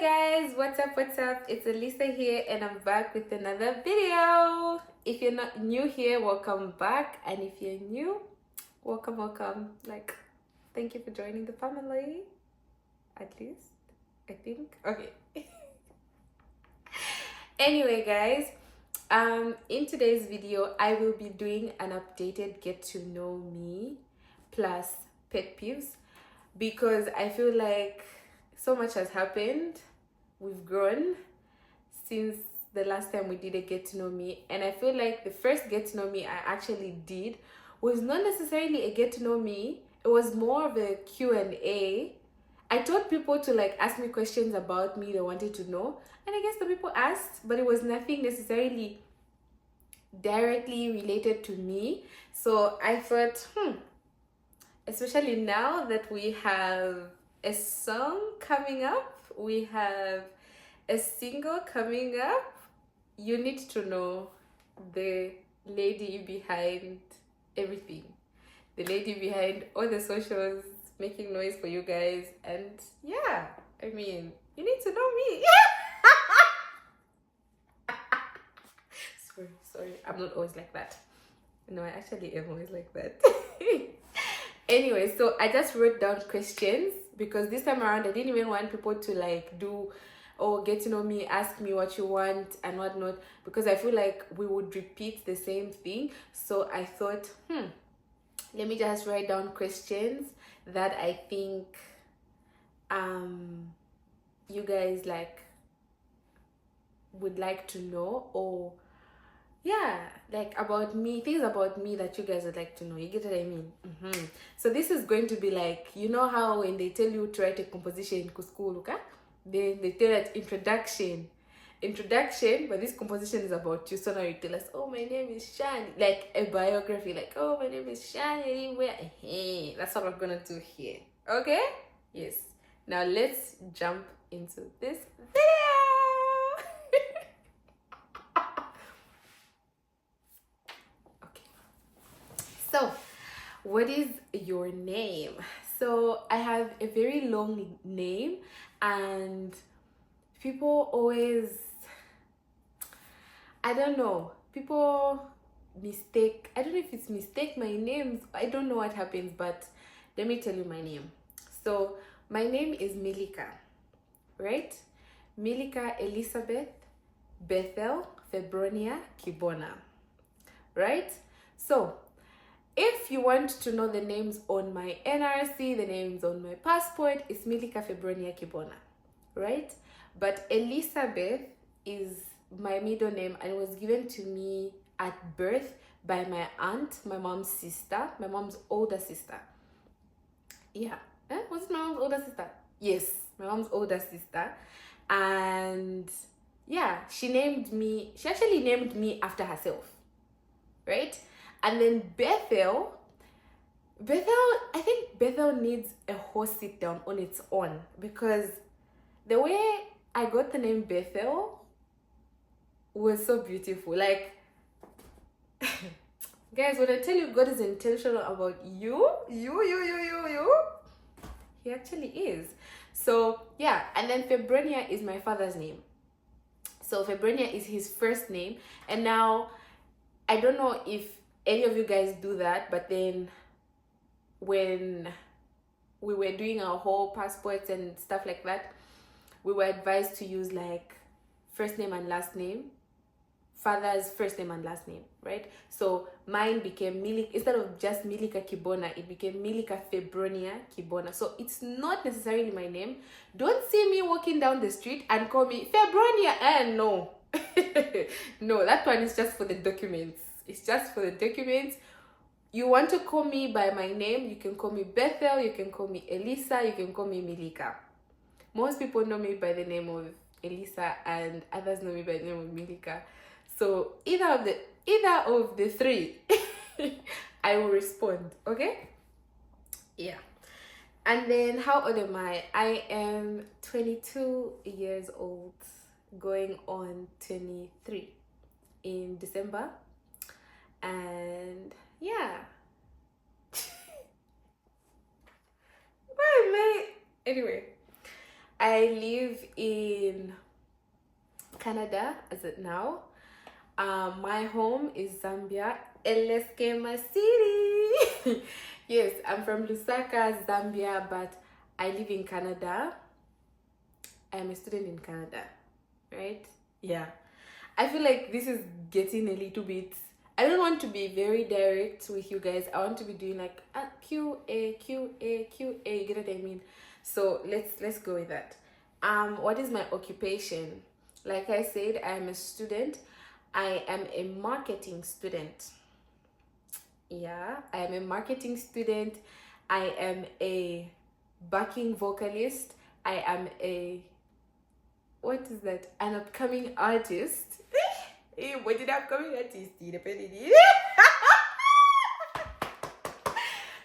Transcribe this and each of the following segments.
guys, what's up, it's Elisa here and I'm back with another video. If you're not new here, welcome back, and if you're new, welcome. Like, thank you for joining the family, at least I think. Okay. Anyway guys, in today's video I will be doing an updated get to know me plus pet peeves, because I feel like so much has happened. We've grown since the last time we did a get to know me, and I feel like the first get to know me I actually did was not necessarily a get to know me. It was more of a Q&A. I told people to like ask me questions about me they wanted to know, and I guess the people asked, but it was nothing necessarily directly related to me. So I thought, especially now that we have a song coming up, we have a single coming up, you need to know the lady behind everything, the lady behind all the socials making noise for you guys. And yeah, I mean, you need to know me. sorry, I'm not always like that. No, I actually am always like that. Anyway, so I just wrote down questions because this time around I didn't even want people to like do get to know me, ask me what you want and whatnot, because I feel like we would repeat the same thing. So I thought, let me just write down questions that I think you guys like would like to know, or yeah, like about me, things about me that you guys would like to know. You get what I mean? So this is going to be like, you know how when they tell you to write a composition in school, okay? They tell that introduction, but this composition is about you. So now you tell us, oh, my name is Shani, like a biography, like, oh, my name is Shani. Hey, that's what I'm gonna do here. Okay? Yes. Now let's jump into this video. So, what is your name? So, I have a very long name, and people always, I don't know, people mistake, I don't know if it's mistake my names, I don't know what happens, but let me tell you my name. So, my name is Milika, right? Milika Elizabeth Bethel Febronia Kibona, right? So, if you want to know the names on my NRC, the names on my passport, it's Milika Febronia Kibona, right? But Elizabeth is my middle name and it was given to me at birth by my aunt, my mom's sister, my mom's older sister. Yeah. Was it my mom's older sister? Yes, my mom's older sister. And yeah, she actually named me after herself, right? And then Bethel, I think Bethel needs a whole sit down on its own, because the way I got the name Bethel was so beautiful. Like, guys, when I tell you God is intentional about you, he actually is. So yeah, and then Febronia is my father's name. So Febronia is his first name, and now I don't know if any of you guys do that, but then when we were doing our whole passports and stuff like that, we were advised to use like first name and last name, father's first name and last name, right? So mine became Milika, instead of just Milika Kibona, it became Milika Febronia Kibona. So it's not necessarily my name. Don't see me walking down the street and call me Febronia. No. No, that one is just for the documents. It's just for the documents. You want to call me by my name, you can call me Bethel, you can call me Elisa, you can call me Milika. Most people know me by the name of Elisa and others know me by the name of Milika. So either of the three, I will respond, okay? Yeah. And then how old am I? I am 22 years old, going on 23 in December. And yeah. Anyway, I live in Canada as it now. My home is Zambia, Eleskema City. Yes, I'm from Lusaka, Zambia, but I live in Canada. I'm a student in Canada, right? Yeah. I feel like this is getting a little bit. I don't want to be very direct with you guys. I want to be doing like a QA, QA, QA. You get what I mean? So let's go with that. What is my occupation? Like I said, I am a student. I am a marketing student. Yeah, I am a marketing student. I am a backing vocalist. I am a, what is that? An upcoming artist. What did upcoming artist?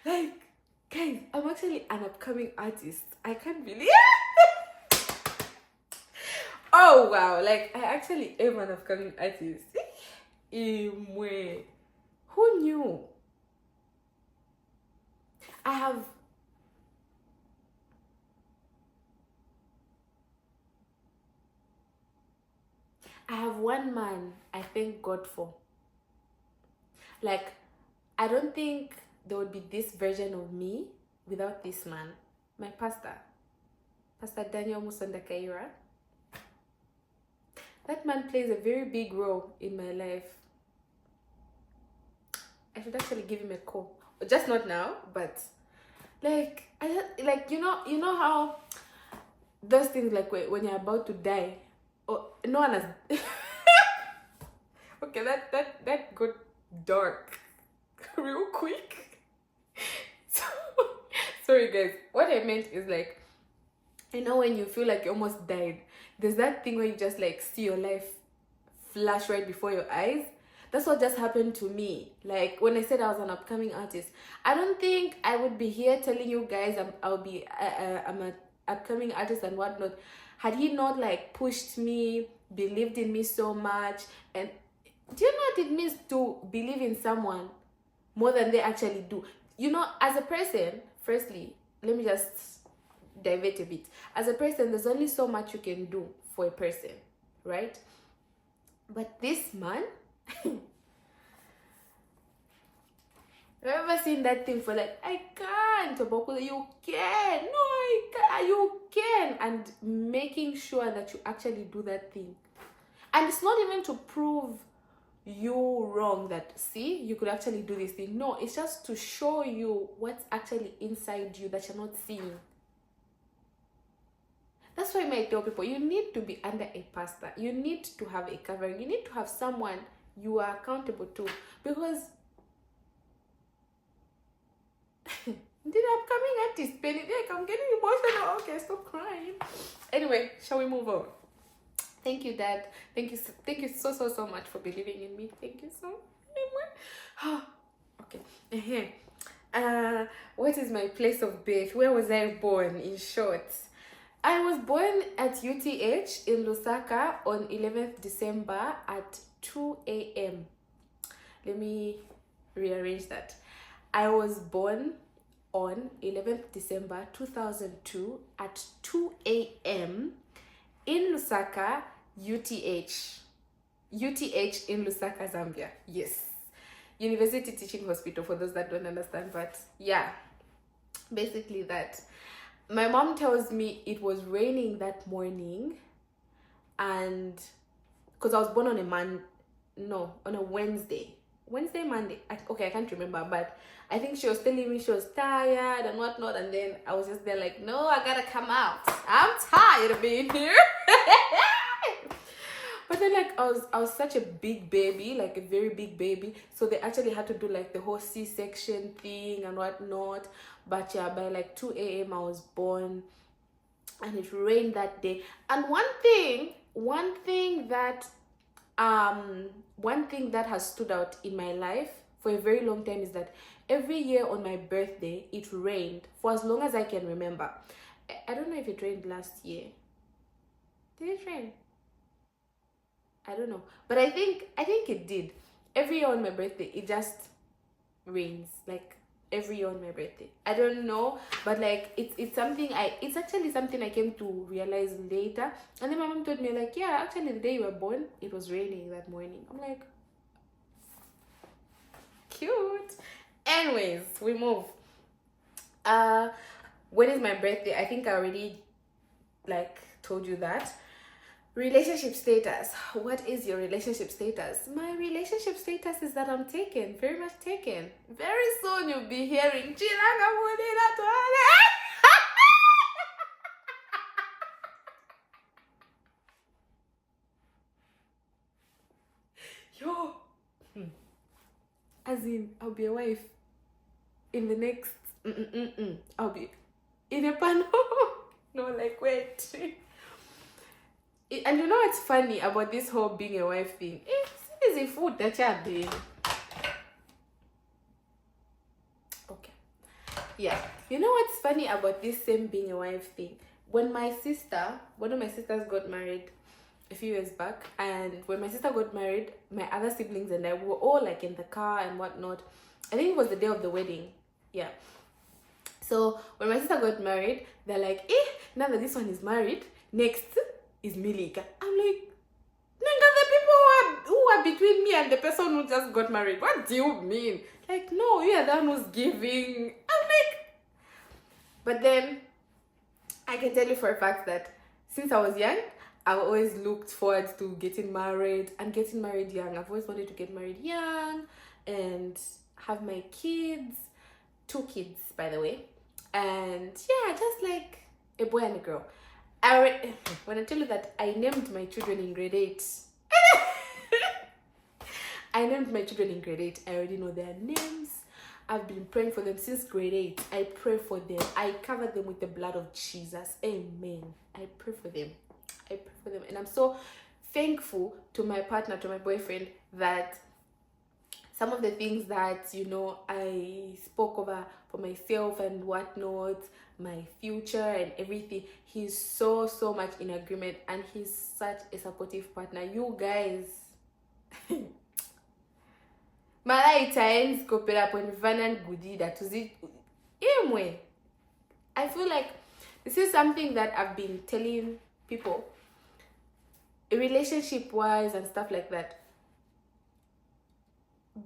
Like, guys, I'm actually an upcoming artist. I can't believe. Oh wow! Like, I actually am an upcoming artist. Who knew? I have one man I thank God for. Like, I don't think there would be this version of me without this man. My pastor, Pastor Daniel Musanda Kaira. That man plays a very big role in my life. I should actually give him a call. Just not now, but like, you know how those things, like when you're about to die, oh, no one has. Okay, that got dark real quick. So, sorry guys. What I meant is, like, you know when you feel like you almost died, there's that thing where you just like see your life flash right before your eyes. That's what just happened to me. Like, when I said I was an upcoming artist, I don't think I would be here telling you guys I'm an upcoming artist and whatnot had he not like pushed me, believed in me so much. And do you know what it means to believe in someone more than they actually do? You know, as a person, firstly, let me just divert a bit. As a person, there's only so much you can do for a person, right? But this man, I've ever seen that thing for like, I can't, Obokule, you can, no, I can, you can, and making sure that you actually do that thing. And it's not even to prove you wrong, that see, you could actually do this thing. No, it's just to show you what's actually inside you that you're not seeing. That's why I might tell people, you need to be under a pastor. You need to have a covering. You need to have someone you are accountable to. Because the upcoming artist, Penny, like, I'm getting emotional. Okay, stop crying. Anyway, shall we move on? Thank you, Dad. Thank you so much for believing in me. Thank you so much. Okay. What is my place of birth? Where was I born, in short? I was born at UTH in Lusaka on 11th December at 2 a.m. Let me rearrange that. I was born on 11th December 2002 at 2 a.m. in Lusaka, UTH. UTH in Lusaka, Zambia. Yes. University Teaching Hospital, for those that don't understand. But yeah, basically that. My mom tells me it was raining that morning, and because I was born on a Wednesday, Monday. I can't remember, but I think she was telling me she was tired and whatnot, and then I was just there like, no, I gotta come out. I'm tired of being here. But then, like, I was such a big baby, like a very big baby, so they actually had to do like the whole C-section thing and whatnot. But yeah, by like 2 a.m. I was born, and it rained that day. And one thing that has stood out in my life for a very long time is that every year on my birthday it rained for as long as I can remember. I don't know if it rained last year. Did it rain? I don't know, but I think it did. Every year on my birthday it just rains. Like, every year on my birthday. I don't know, but like it's actually something I came to realize later. And then my mom told me like, yeah, actually the day you were born, it was raining that morning. I'm like, cute. Anyways, we move. When is my birthday? I think I already like told you that. Relationship status. What is your relationship status? My relationship status is that I'm taken, very much taken. Very soon you'll be hearing Chilanga Mudina Tuale. Yo, as in I'll be a wife in the next. I'll be in a panel. No, like wait. And you know what's funny about this whole being a wife thing? It's easy food that you're doing. Okay. Yeah. You know what's funny about this same being a wife thing? When one of my sisters got married a few years back, and when my sister got married, my other siblings and I were all like in the car and whatnot. I think it was the day of the wedding. Yeah. So when my sister got married, they're like, now that this one is married, next is Milika. I'm like, nigga, the people who are between me and the person who just got married. What do you mean? Like, no, you are the one who's giving. I'm like, but then I can tell you for a fact that since I was young, I've always looked forward to getting married and getting married young. I've always wanted to get married young and have my kids, 2 kids, by the way. And yeah, just like a boy and a girl. When I tell you that I named my children in grade 8, I named my children in grade 8. I already know their names. I've been praying for them since grade 8. I pray for them. I cover them with the blood of Jesus. Amen. I pray for them. And I'm so thankful to my partner, to my boyfriend, that some of the things that, you know, I spoke over for myself and whatnot, my future and everything, he's so much in agreement, and he's such a supportive partner. You guys, mara itaenzi kopera ponivana ngudida tuzi imwe. I feel like this is something that I've been telling people, relationship wise and stuff like that.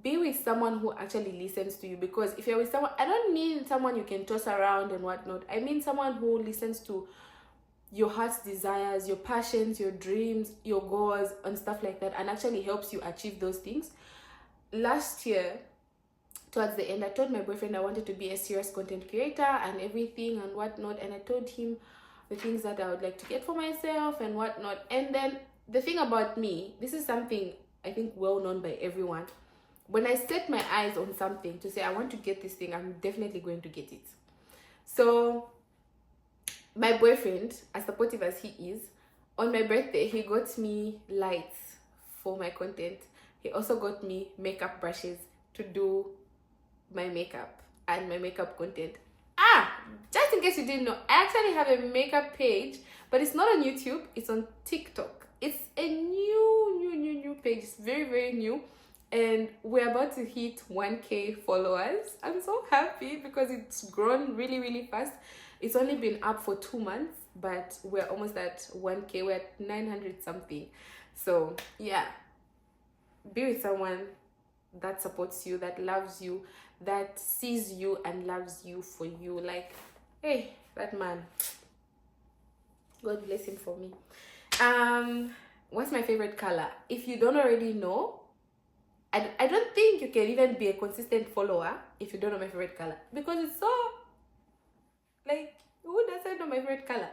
Be with someone who actually listens to you, because if you're with someone, I don't mean someone you can toss around and whatnot. I mean someone who listens to your heart's desires, your passions, your dreams, your goals and stuff like that, and actually helps you achieve those things. Last year, towards the end, I told my boyfriend I wanted to be a serious content creator and everything and whatnot, and I told him the things that I would like to get for myself and whatnot. And then the thing about me, this is something I think well known by everyone. When I set my eyes on something to say I want to get this thing, I'm definitely going to get it. So my boyfriend, as supportive as he is, on my birthday, he got me lights for my content. He also got me makeup brushes to do my makeup and my makeup content. Just in case you didn't know, I actually have a makeup page, but it's not on YouTube, it's on TikTok. It's a new page. It's very new. And we're about to hit 1K followers. I'm so happy because it's grown really fast. It's only been up for 2 months, but we're almost at 1K. We're at 900 something. So yeah, be with someone that supports you, that loves you, that sees you and loves you for you. Like, hey, that man, God bless him for me. What's my favorite color? If you don't already know, I don't think you can even be a consistent follower if you don't know my favorite color, because it's so, like, who doesn't know my favorite color?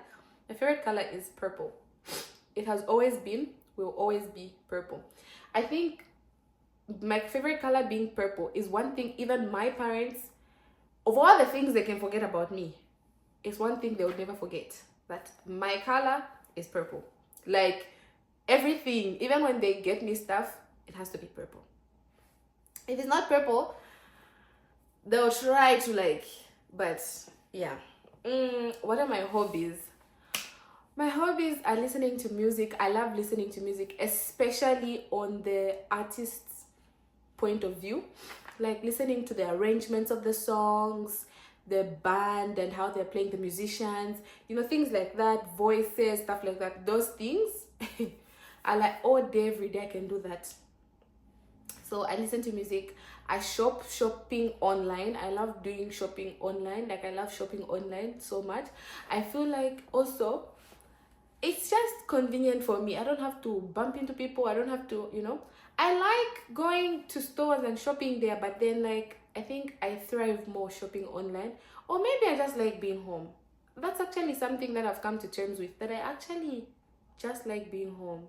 My favorite color is purple. It has always been, will always be purple. I think my favorite color being purple is one thing even my parents, of all the things they can forget about me, it's one thing they would never forget, that my color is purple. Like, everything, even when they get me stuff, it has to be purple. If it's not purple, they'll try to like, but yeah. What are my hobbies? My hobbies are listening to music. I love listening to music, especially on the artist's point of view. like listening to the arrangements of the songs, the band and how they're playing, the musicians, things like that, voices, stuff like that. Those things I like all day, every day. I can do that. So I listen to music. I shopping online. I love doing shopping online. Like, I love shopping online so much. I feel like also it's just convenient for me. I don't have to bump into people. I don't have to, I like going to stores and shopping there, but then, like, I think I thrive more shopping online. Or maybe I just like being home. That's actually something that I've come to terms with, that I actually just like being home.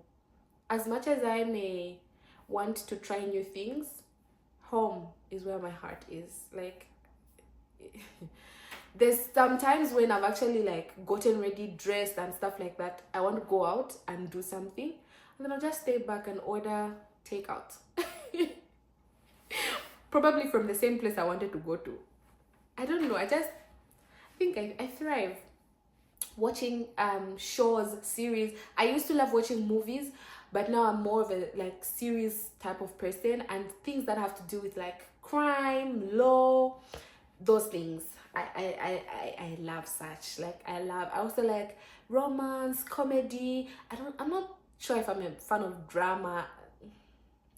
As much as I may want to try new things, home is where my heart is. Like, there's sometimes when I've actually like gotten ready, dressed and stuff like that, I want to go out and do something, and then I'll just stay back and order takeout. Probably from the same place I wanted to go to. I don't know, I think I thrive watching shows, series. I used to love watching movies, but now I'm more of a like series type of person, and things that have to do with like crime, law, those things. I love such. Like, I also like romance, comedy. I'm not sure if I'm a fan of drama.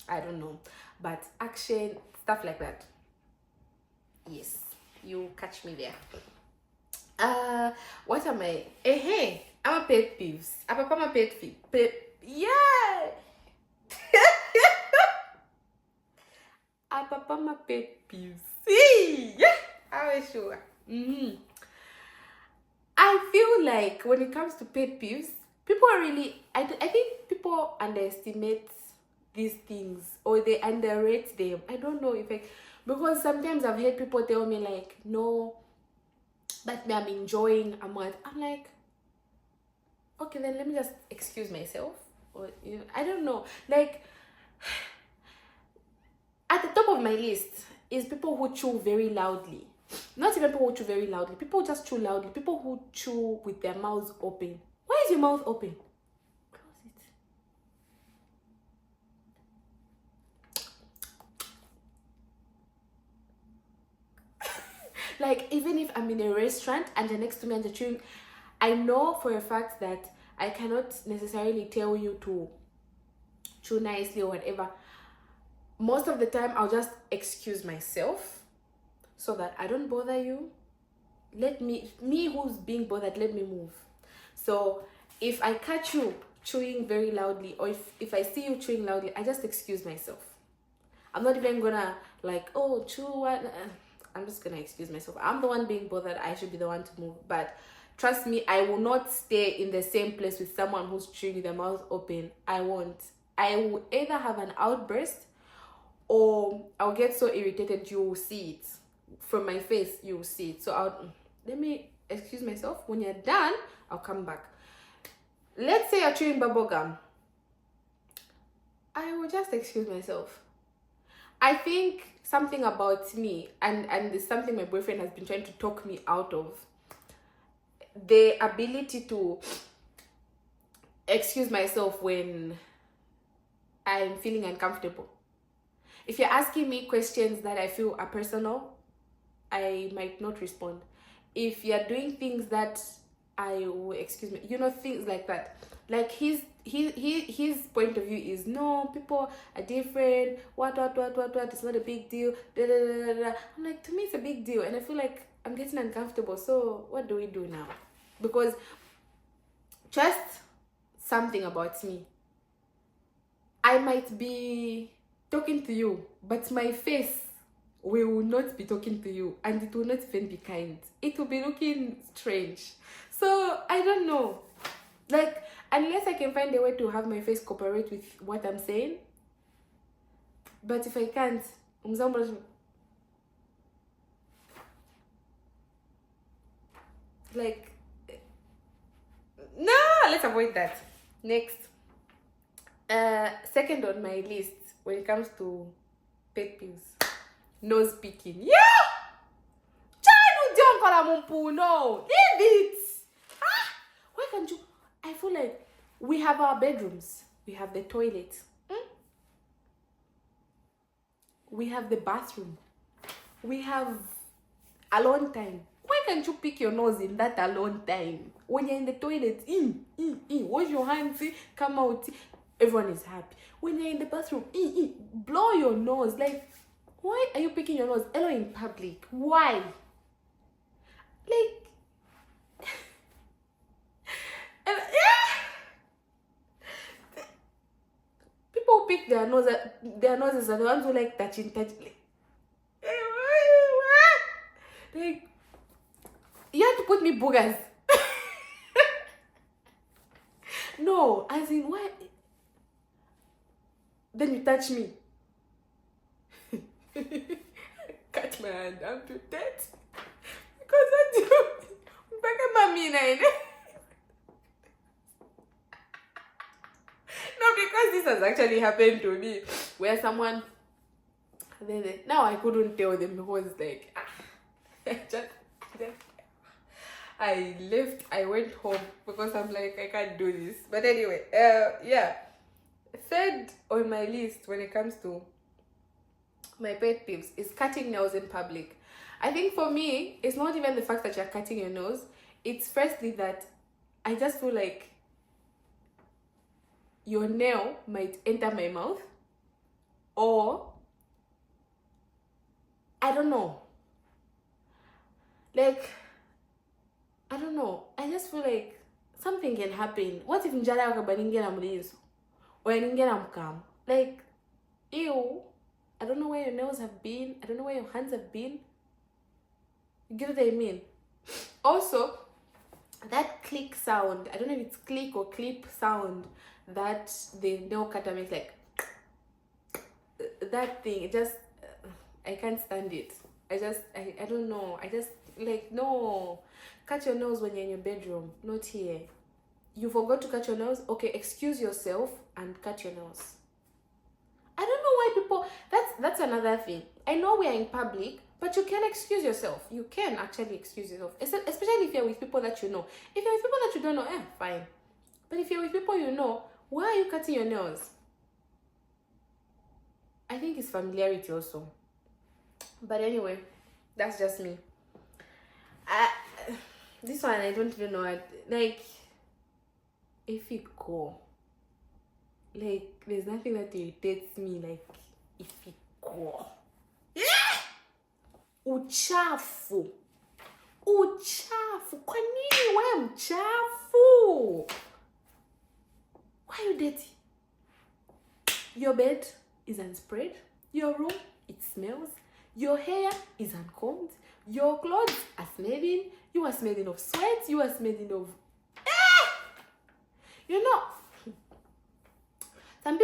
I don't know, but action, stuff like that. Yes, you catch me there. What am I? Hey, I'm a pet peeves. I'm a pet peeve. Yeah. I'm a pet peeves. See, yeah. I'm sure. I feel like when it comes to pet peeves, people are really. I think people underestimate these things, or they underrate them. I don't know if because sometimes I've heard people tell me like, no, but me, I'm enjoying a month. I'm like, okay, then let me just excuse myself. Or I don't know. Like, at the top of my list is people who chew very loudly. Not even people who chew very loudly. People who just chew loudly. People who chew with their mouths open. Why is your mouth open? Close it. Like, even if I'm in a restaurant and they're next to me and they're chewing, I know for a fact that I cannot necessarily tell you to chew nicely or whatever. Most of the time, I'll just excuse myself so that I don't bother you. Let me who's being bothered, let me move. So if I catch you chewing very loudly, or if I see you chewing loudly, I just excuse myself. I'm not even gonna like, oh, chew what? I'm just gonna excuse myself. I'm the one being bothered. I should be the one to move. But trust me, I will not stay in the same place with someone who's chewing with their mouth open. I won't. I will either have an outburst, or I'll get so irritated you will see it. From my face, you will see it. So let me excuse myself. When you're done, I'll come back. Let's say you're chewing bubble gum. I will just excuse myself. I think something about me, and it's something my boyfriend has been trying to talk me out of, the ability to excuse myself when I'm feeling uncomfortable. If you're asking me questions that I feel are personal, I might not respond. If you're doing things that I will excuse me, things like that. Like, his point of view is, no, people are different. What? It's not a big deal. Da, da, da, da, da. I'm like, to me, it's a big deal, and I feel like I'm getting uncomfortable. So what do we do now? Because just something about me. I might be talking to you, but my face will not be talking to you, and it will not even be kind. It will be looking strange. So I don't know. Like, unless I can find a way to have my face cooperate with what I'm saying. But if I can't, like, no, let's avoid that. Next. Second on my list when it comes to pet peeves, nose picking. Yeah! No, leave it. Why can't you? I feel like we have our bedrooms, we have the toilet. we have the bathroom, we have alone time. Why can't you pick your nose in that alone time? When you're in the toilet, wash your hands, come out, everyone is happy. When you're in the bathroom, blow your nose. Like, why are you picking your nose? Hello, in public. Why? Like, and, people pick their noses are the ones who like touching. Like, you have to put me boogers. No, as in, why? Then you touch me. Cut my hand, amputate. Because I do. No, because this has actually happened to me. Where someone, now I couldn't tell them because like, I left, I went home because I'm like, I can't do this. But anyway, yeah. Third on my list when it comes to my pet peeves is cutting nails in public. I think for me, it's not even the fact that you're cutting your nose. It's firstly that I just feel like your nail might enter my mouth, or I don't know. Like, I don't know. I just feel like something can happen. What if njala wakabaningia na mlizo? Or ningia na mkam? Like, ew. I don't know where your nails have been. I don't know where your hands have been. You get what I mean? Also, that click sound, I don't know if it's click or clip sound that the nail cutter makes, like, that thing, it just, I can't stand it. I don't know. I just, like, no. Cut your nails when you're in your bedroom, not here. You forgot to cut your nails? Okay, excuse yourself and cut your nails. I don't know why people, that's another thing. I know we are in public, but you can excuse yourself. You can actually excuse yourself, especially if you're with people that you know. If you're with people that you don't know, fine. But if you're with people you know, why are you cutting your nails? I think it's familiarity also. But anyway, that's just me. This one, I don't even know. Like, if you go, like, there's nothing that irritates me like if you go. Uchafu. Kwa nini wewe mchafu? Why are you dirty? Your bed is unspread. Your room, it smells. Your hair is uncombed. Your clothes are smelling. You are smelling of sweat. You are smelling of... You know, some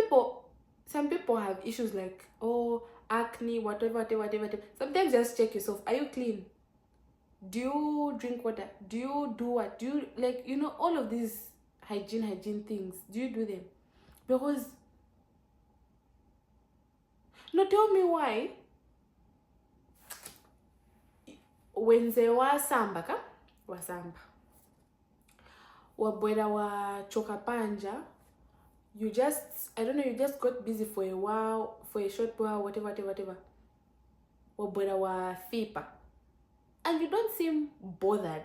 people have issues like, oh, acne, whatever. Sometimes just check yourself. Are you clean? Do you drink water? Do you do what? Do you, like, you know, all of these hygiene things, do you do them? Because, no, tell me why when they wasamba wabwera wa choka panja, you just, I don't know, you just got busy for a while, for a short while, whatever. Wabwera wa fipa. And you don't seem bothered.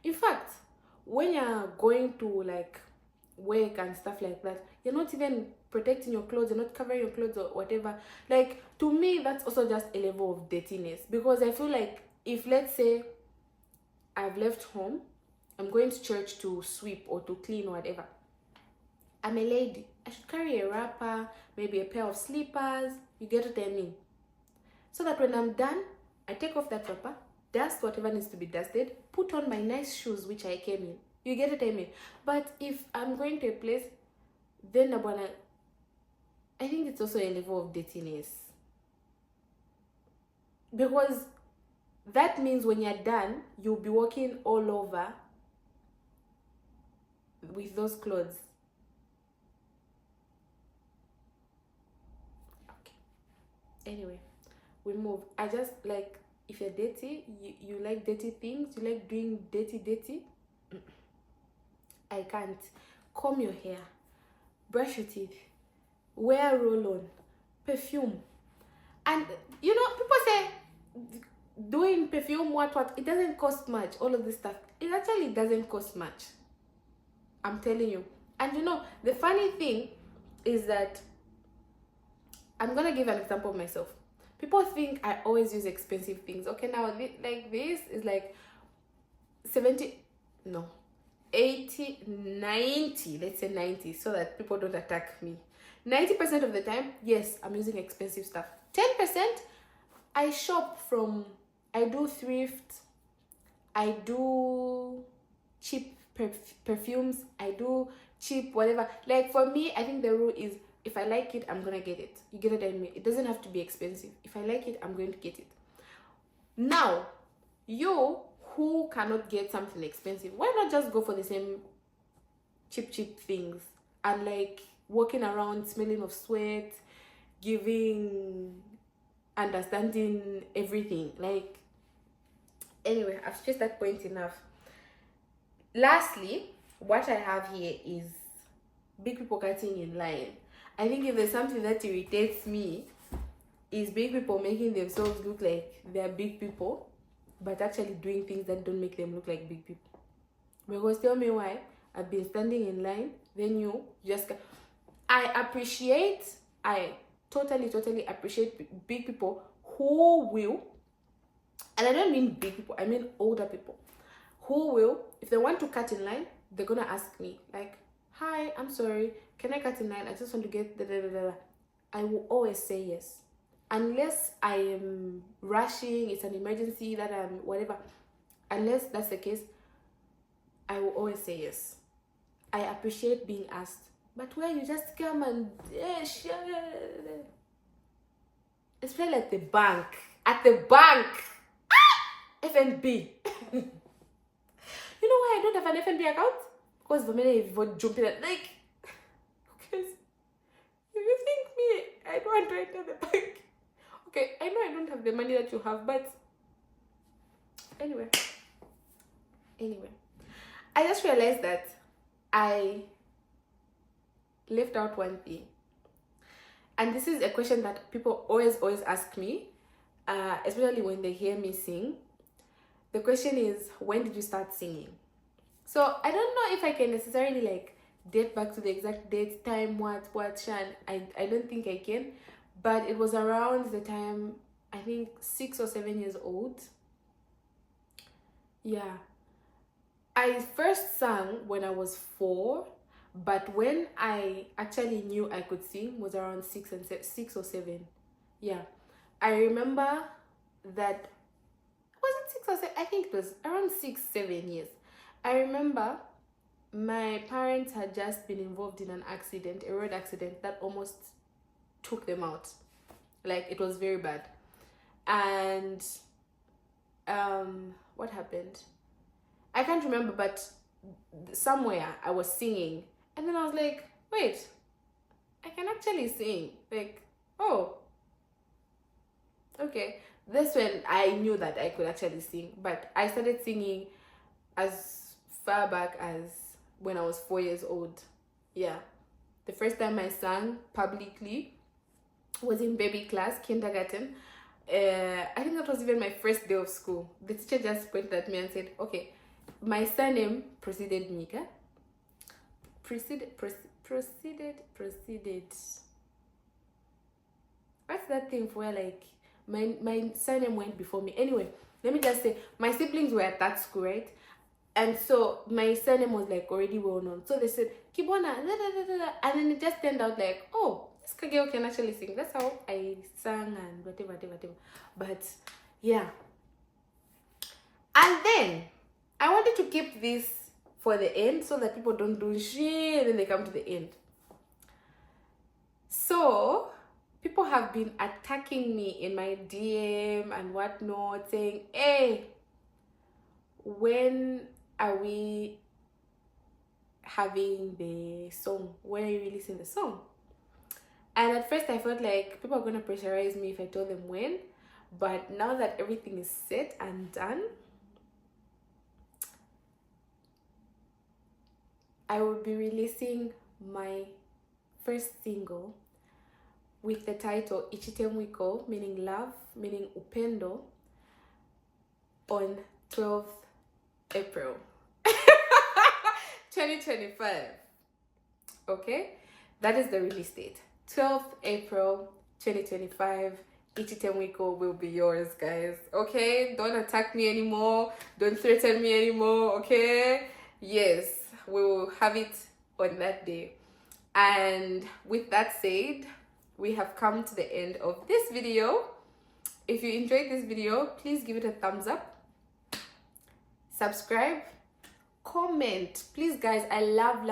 In fact, when you're going to like work and stuff like that, you're not even protecting your clothes, you're not covering your clothes or whatever. Like, to me, that's also just a level of dirtiness. Because I feel like if, let's say, I've left home, I'm going to church to sweep or to clean or whatever, I'm a lady, I should carry a wrapper, maybe a pair of slippers, you get what I mean? So that when I'm done, I take off that wrapper, dust whatever needs to be dusted, put on my nice shoes which I came in. You get what I mean? But if I'm going to a place, then I think it's also a level of dirtiness. Because that means when you're done, you'll be walking all over with those clothes. Okay. Anyway, we move. I just like, if you're dirty, you like dirty things, you like doing dirty. I can't. Comb your hair, brush your teeth, wear roll-on, perfume, And you know, people say doing perfume, what, it doesn't cost much. All of this stuff, it actually doesn't cost much. I'm telling you. And you know, the funny thing is that I'm gonna give an example of myself. People think I always use expensive things. Okay, now like this is like 70, no, 80, 90, let's say 90, so that people don't attack me. 90% of the time, yes, I'm using expensive stuff. 10%, I shop from, I do thrift, I do cheap perfumes, I do cheap whatever. Like for me, I think the rule is, if I like it, I'm gonna get it. You get what I mean? It doesn't have to be expensive. If I like it, I'm going to get it. Now, you who cannot get something expensive, why not just go for the same cheap things and like walking around smelling of sweat, giving, understanding everything. Like, anyway, I've stressed that point enough. Lastly, what I have here is big people cutting in line. I think if there's something that irritates me, is big people making themselves look like they're big people, but actually doing things that don't make them look like big people. Because tell me why. I've been standing in line, then you just... I totally appreciate big people who will, and I don't mean big people, I mean older people, who will, if they want to cut in line, they're gonna ask me, like, hi, I'm sorry, can I cut in line? I just want to get da. I will always say yes. Unless I am rushing, it's an emergency that I'm whatever. Unless that's the case, I will always say yes. I appreciate being asked. But where you just come and especially at the bank. FNB. You know why I don't have an FNB account? Because the minute you jump in, like, because if you think me, I don't want to enter the bank. Okay, I know I don't have the money that you have, but anyway, I just realized that I left out one thing, and this is a question that people always ask me, especially when they hear me sing. The question is, when did you start singing? So I don't know if I can necessarily like date back to the exact date, time, what, Shan. I don't think I can, but it was around the time, I think 6 or 7 years old. Yeah. I first sang when I was 4, but when I actually knew I could sing was around 6 or 7. Yeah. I remember that, was it 6 or 7? I think it was around 6-7 years. I remember my parents had just been involved in an accident, a road accident that almost took them out. Like, it was very bad. And what happened? I can't remember, but somewhere I was singing, and then I was like, wait, I can actually sing. Like, oh, okay. That's when I knew that I could actually sing. But I started singing as far back as when I was 4 years old. Yeah. The first time I sang publicly was in baby class, kindergarten. I think that was even my first day of school. The teacher just pointed at me and said, okay, my surname preceded Mika. Proceeded. What's that thing for where like my surname went before me? Anyway, let me just say, my siblings were at that school, right? And so my surname was like already well known. So they said, Kibona, and then it just turned out like, oh, this girl can actually sing. That's how I sang and whatever. But yeah. And then I wanted to keep this for the end so that people don't do shit and then they come to the end. So people have been attacking me in my DM and whatnot, saying, hey, when are we having the song? When are you releasing the song? And at first I felt like people are going to pressurize me if I told them when. But now that everything is set and done, I will be releasing my first single with the title Ichitemwiko, meaning love, meaning upendo, on 12th April 2025. Okay, that is the release date. 12th April 2025. Ichitemwiko will be yours, guys. Okay, don't attack me anymore, don't threaten me anymore. Okay, yes, we will have it on that day. And with that said, we have come to the end of this video. If you enjoyed this video, please give it a thumbs up, subscribe, comment. Please, guys, I love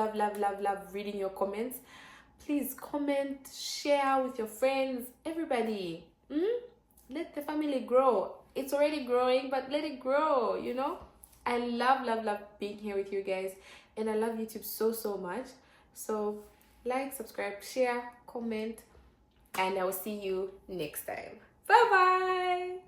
reading your comments. Please comment, share with your friends, everybody. Let the family grow. It's already growing, but let it grow, you know. I love being here with you guys, and I love YouTube so much. So like, subscribe, share, comment, and I will see you next time. Bye bye.